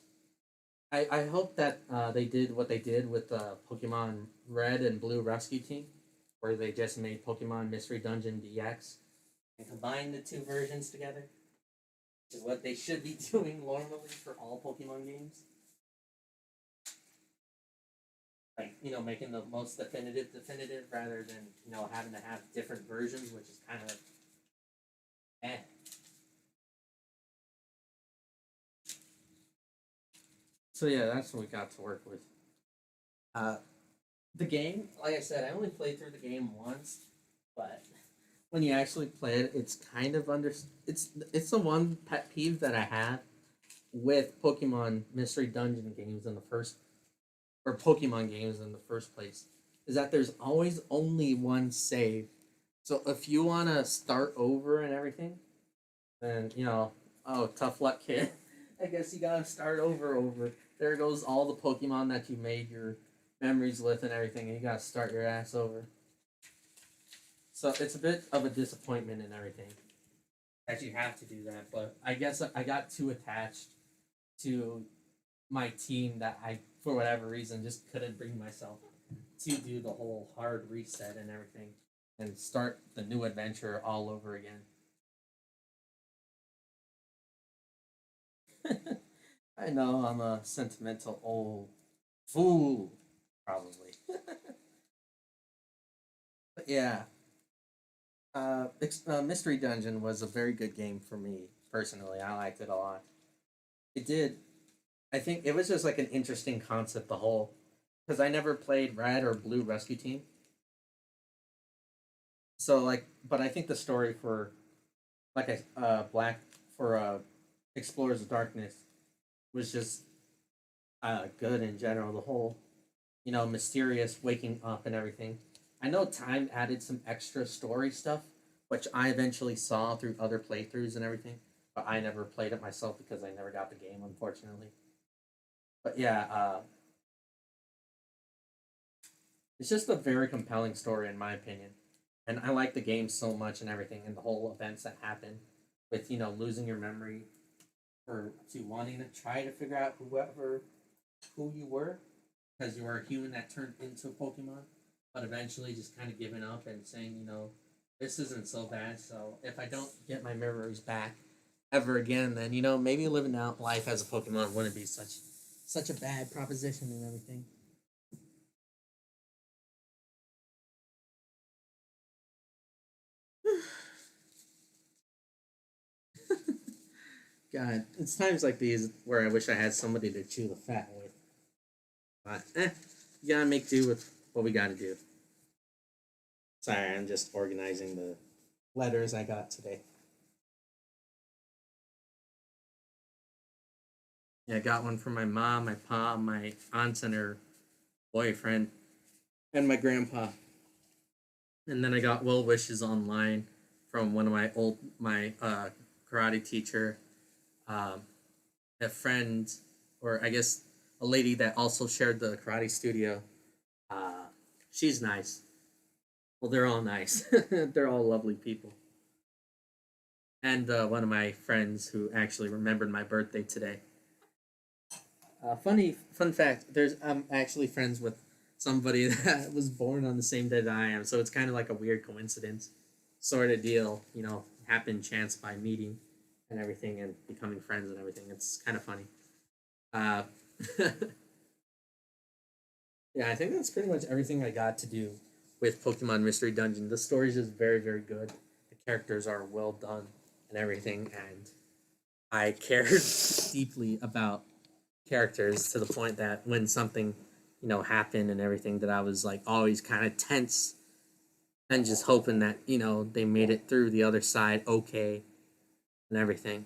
I hope that they did what they did with Pokemon Red and Blue Rescue Team, where they just made Pokemon Mystery Dungeon DX and combined the two versions together, which is what they should be doing normally for all Pokemon games. Like, making the most definitive rather than, having to have different versions, which is kind of eh. So yeah, that's what we got to work with. Uh, the game, like I said, I only played through the game once, but when you actually play it, it's kind of it's the one pet peeve that I have with Pokemon Mystery Dungeon games in the first or Pokemon games in the first place is that there's always only one save. So if you want to start over and everything, then oh, tough luck, kid. I guess you gotta start over. There goes all the Pokemon that you made your memories with and everything, and you gotta start your ass over. So it's a bit of a disappointment and everything that you have to do that. But I guess I got too attached to my team that I, for whatever reason, just couldn't bring myself to do the whole hard reset and everything and start the new adventure all over again. I know I'm a sentimental old fool, probably. But yeah, Mystery Dungeon was a very good game for me personally. I liked it a lot. It did. I think it was just like an interesting concept, the whole, because I never played Red or Blue Rescue Team. So like, but I think the story for like a Black for Explorers of Darkness was just good in general. The whole, mysterious waking up and everything. I know Time added some extra story stuff, which I eventually saw through other playthroughs and everything, but I never played it myself because I never got the game, unfortunately. But yeah, it's just a very compelling story in my opinion, and I like the game so much and everything, and the whole events that happen with losing your memory or to wanting to try to figure out who you were because you were a human that turned into a Pokemon, but eventually just kind of giving up and saying, this isn't so bad. So if I don't get my memories back ever again, then maybe living out life as a Pokemon wouldn't be such a bad proposition and everything. God, it's times like these where I wish I had somebody to chew the fat with. But you gotta make do with what we gotta do. Sorry, I'm just organizing letters I got today. Yeah, I got one from my mom, my pa, my aunt, and her boyfriend, and my grandpa. And then I got well wishes online from one of my karate teacher, um, a friend, or I guess a lady that also shared the karate studio. Uh, she's nice. Well, they're all nice. They're all lovely people. And one of my friends who actually remembered my birthday today. Funny fun fact: there's I'm actually friends with somebody that was born on the same day that I am, so it's kind of like a weird coincidence, sort of deal. Happened chance by meeting and everything and becoming friends and everything. It's kind of funny. Uh, yeah, I think that's pretty much everything I got to do with Pokemon Mystery Dungeon. The story's just very, very good. The characters are well done and everything, and I cared deeply about characters to the point that when something, happened and everything, that I was like always kind of tense and just hoping that, they made it through the other side okay and everything.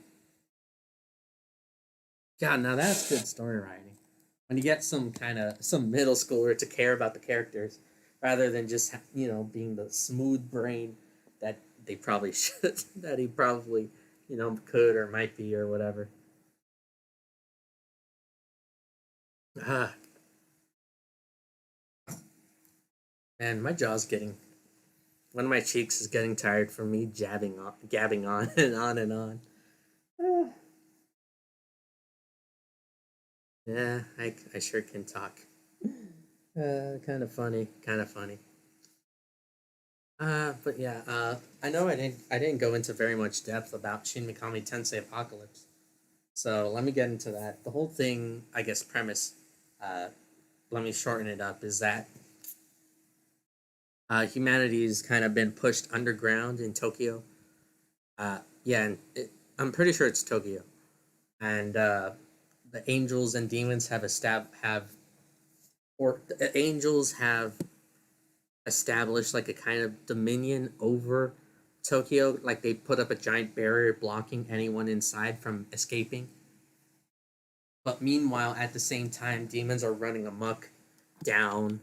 God, now that's good story writing. When you get some middle schooler to care about the characters rather than just being the smooth brain that they probably should that he probably could or might be or whatever. Ah, and my jaw's getting one of my cheeks is getting tired from me gabbing on and on and on. Ah, yeah, I sure can talk. Kind of funny, kind of funny. But yeah, I know I didn't go into very much depth about Shin Mikami Tensei Apocalypse. So let me get into that. The whole thing, I guess, premise. Uh, let me shorten it up. Is that humanity's kind of been pushed underground in Tokyo. Yeah, and I'm pretty sure it's Tokyo. And the angels and demons or the angels have established like a kind of dominion over Tokyo. Like they put up a giant barrier blocking anyone inside from escaping. But meanwhile, at the same time, demons are running amok down.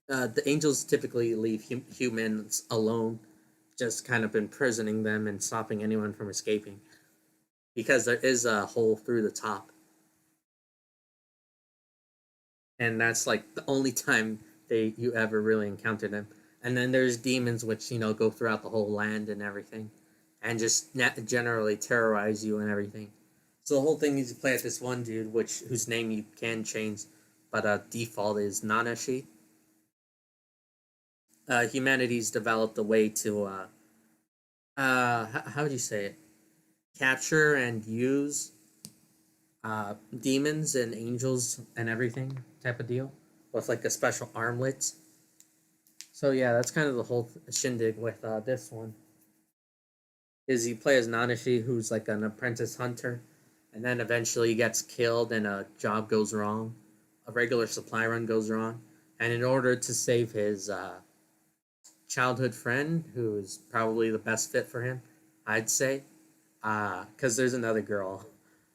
The angels typically leave humans alone, just kind of imprisoning them and stopping anyone from escaping because there is a hole through the top, and that's like the only time they you ever really encounter them. And then there's demons, which go throughout the whole land and everything, and just generally terrorize you and everything. So the whole thing is you play at this one dude, whose name you can change, but default is Nanashi. Humanity's developed a way to how would you say it? Capture and use demons and angels and everything type of deal with like a special armlet. So yeah, that's kind of the whole shindig with this one. Is you play as Nanashi, who's like an apprentice hunter, and then eventually he gets killed and a job goes wrong, a regular supply run goes wrong, and in order to save his childhood friend, who is probably the best fit for him, I'd say, because there's another girl,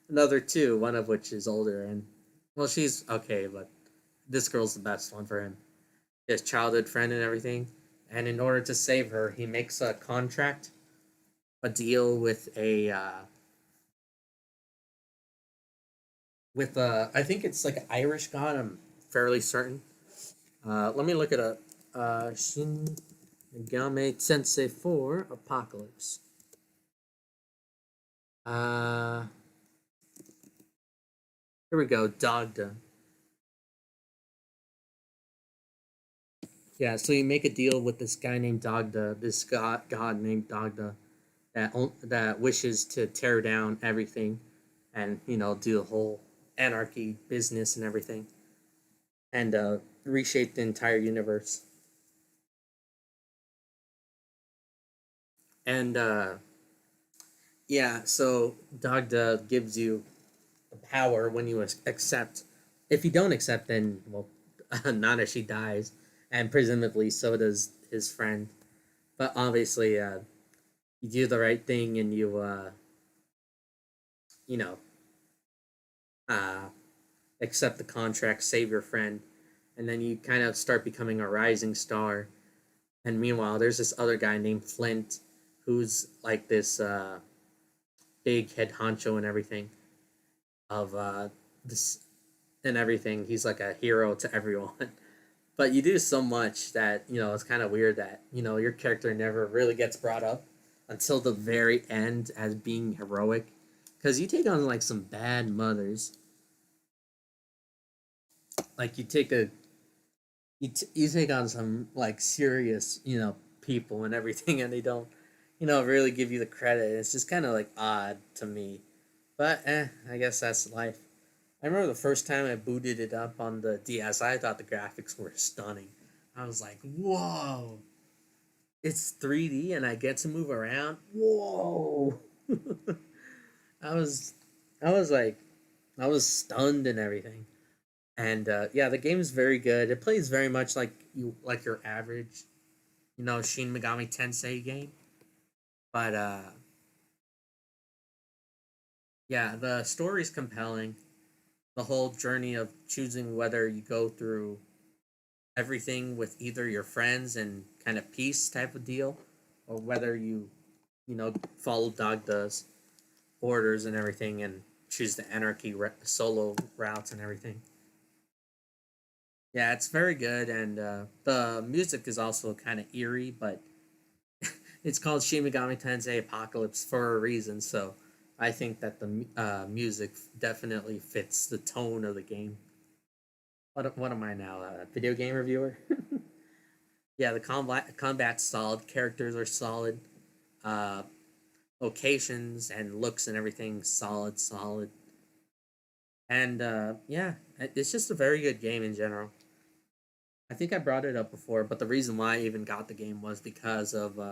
another two, one of which is older, and well, she's okay, but this girl's the best one for him. His childhood friend and everything, and in order to save her, he makes a contract, a deal with I think it's like an Irish god. I'm fairly certain. Let me look it up. Shin Megami Tensei 4 Apocalypse. Uh, Here we go. Dogda. Yeah, so you make a deal with this guy named Dogda, this god named Dogda, that wishes to tear down everything, and do the whole anarchy business and everything, and reshape the entire universe. And yeah, so Dogda gives you the power when you accept. If you don't accept, then well, Nanashi dies, and presumably so does his friend. But obviously, you do the right thing and you know, uh, accept the contract, save your friend, and then you kind of start becoming a rising star. And meanwhile, there's this other guy named Flint, who's like this big head honcho and everything of this and everything. He's like a hero to everyone. But you do so much that it's kind of weird that your character never really gets brought up until the very end as being heroic, because you take on like some bad mothers. Like you take on some like serious people and everything, and they don't really give you the credit. It's just kind of like odd to me, but I guess that's life. I remember the first time I booted it up on the DS, I thought the graphics were stunning. I was like, whoa, it's 3D and I get to move around. Whoa. I was I was like I was stunned and everything. And yeah, the game is very good. It plays very much like your average, Shin Megami Tensei game. But yeah, the story's compelling. The whole journey of choosing whether you go through everything with either your friends and kind of peace type of deal, or whether you follow Dogda's orders and everything and choose the anarchy solo routes and everything. Yeah, it's very good, and the music is also kind of eerie, but it's called Shin Megami Tensei Apocalypse for a reason. So I think that the music definitely fits the tone of the game. What am I now? A video game reviewer? Yeah, the combat's solid. Characters are solid. Uh, Locations and looks and everything solid. And yeah, it's just a very good game in general. I think I brought it up before, but the reason why I even got the game was because the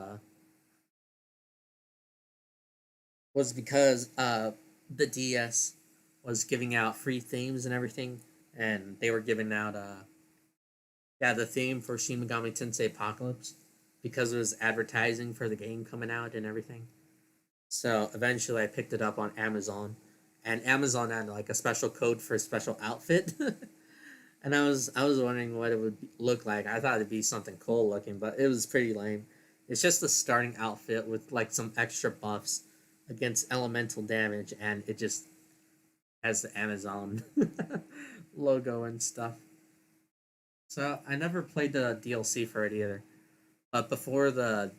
DS was giving out free themes and everything, and they were giving out yeah, the theme for Shin Megami Tensei Apocalypse, because it was advertising for the game coming out and everything. So eventually, I picked it up on Amazon, and Amazon had like a special code for a special outfit, and I was wondering what it would look like. I thought it'd be something cool looking, but it was pretty lame. It's just a starting outfit with like some extra buffs against elemental damage, and it just has the Amazon logo and stuff. So I never played the DLC for it either. But before the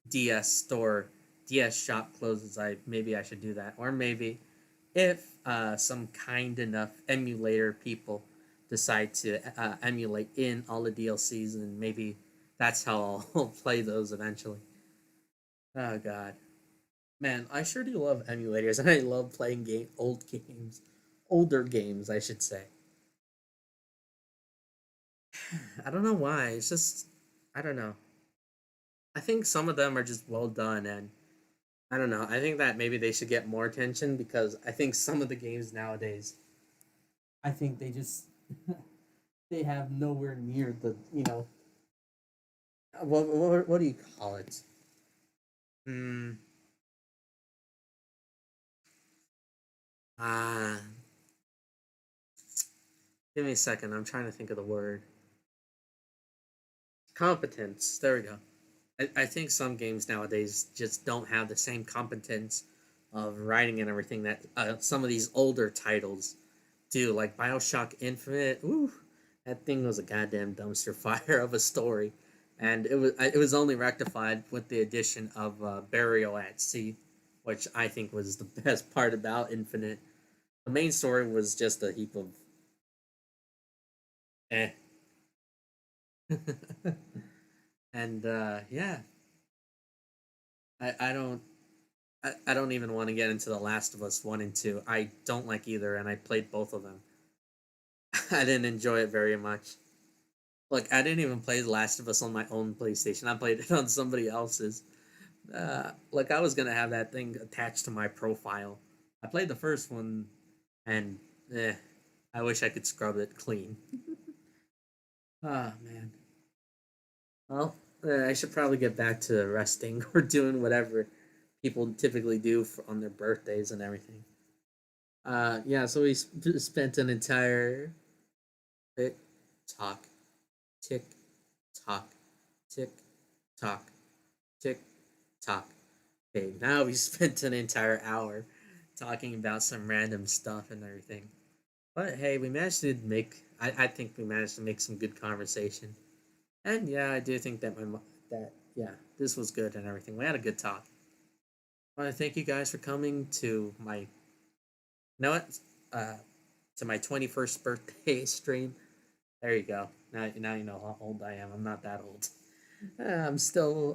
DS store, DS shop closes, I should do that, or maybe if some kind enough emulator people decide to emulate in all the DLCs, and maybe that's how I'll play those eventually. Oh god, man, I sure do love emulators, and I love playing older games, I should say. I don't know why. It's just I don't know. I think some of them are just well done, and I don't know. I think that maybe they should get more attention, because I think some of the games nowadays, I think they just they have nowhere near the what do you call it? Hmm. Ah, give me a second. I'm trying to think of the word. Competence. There we go. I think some games nowadays just don't have the same competence of writing and everything that some of these older titles do, like Bioshock Infinite. Ooh, that thing was a goddamn dumpster fire of a story, and it was only rectified with the addition of Burial at Sea, which I think was the best part about Infinite. The main story was just a heap of eh. And yeah, I don't I don't even want to get into The Last of Us 1 and 2. I don't like either, and I played both of them. I didn't enjoy it very much. Like, I didn't even play The Last of Us on my own PlayStation. I played it on somebody else's. Like, I was going to have that thing attached to my profile. I played the first one, and I wish I could scrub it clean. Ah, man. Well, I should probably get back to resting or doing whatever people typically do on their birthdays and everything. Yeah, so we spent an entire tick tock, tick tock, tick tock, tick tock. Okay, now we spent an entire hour talking about some random stuff and everything. But hey, we managed to make. I think we managed to make some good conversation. And yeah, I do think that this was good and everything. We had a good talk. I want to thank you guys for coming to my know what uh to my 21st birthday stream. There you go. Now you know how old I am. I'm not that old.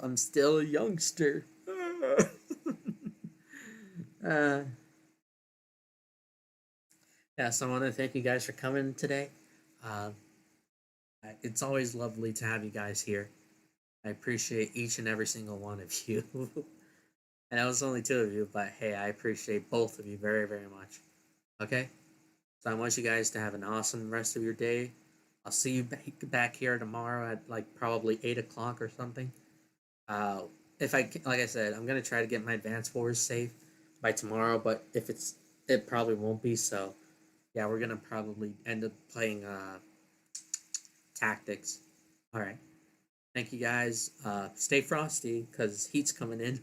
I'm still a youngster. uh, yeah, so I want to thank you guys for coming today. Uh, it's always lovely to have you guys here. I appreciate each and every single one of you. And it was only two of you, but hey, I appreciate both of you very, very much. Okay? So I want you guys to have an awesome rest of your day. I'll see you back here tomorrow at like probably 8 o'clock or something. Uh, if like I said, I'm gonna try to get my advanced wars safe by tomorrow, but if it probably won't be. So yeah, we're gonna probably end up playing tactics. All right. Thank you guys. Stay frosty because heat's coming in,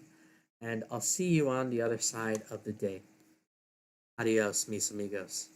and I'll see you on the other side of the day. Adios, mis amigos.